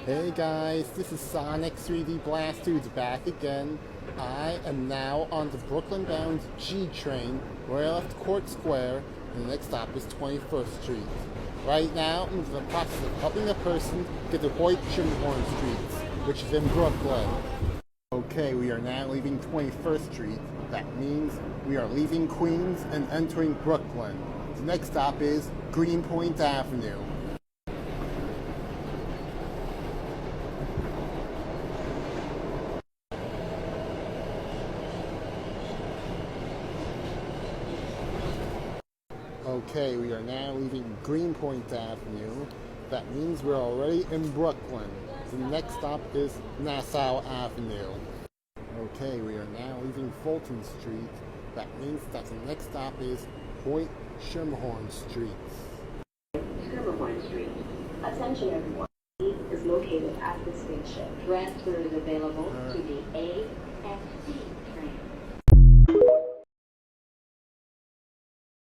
Hey guys, this is Sonic 3D Blast Dudes back again. I am now on the Brooklyn-bound G train where I left Court Square, and the next stop is 21st Street. Right now, I'm in the process of helping a person get to Hoyt-Schermerhorn Street, which is in Brooklyn. Okay, we are now leaving 21st Street. That means we are leaving Queens and entering Brooklyn. The next stop is Greenpoint Avenue. Okay, we are now leaving Greenpoint Avenue. That means we're already in Brooklyn. The next stop is Nassau Avenue. Okay, we are now leaving Fulton Street. That means that the next stop is Hoyt-Schermerhorn Street. Schermerhorn Street. Attention everyone. Is located at the station. Transfer is available to the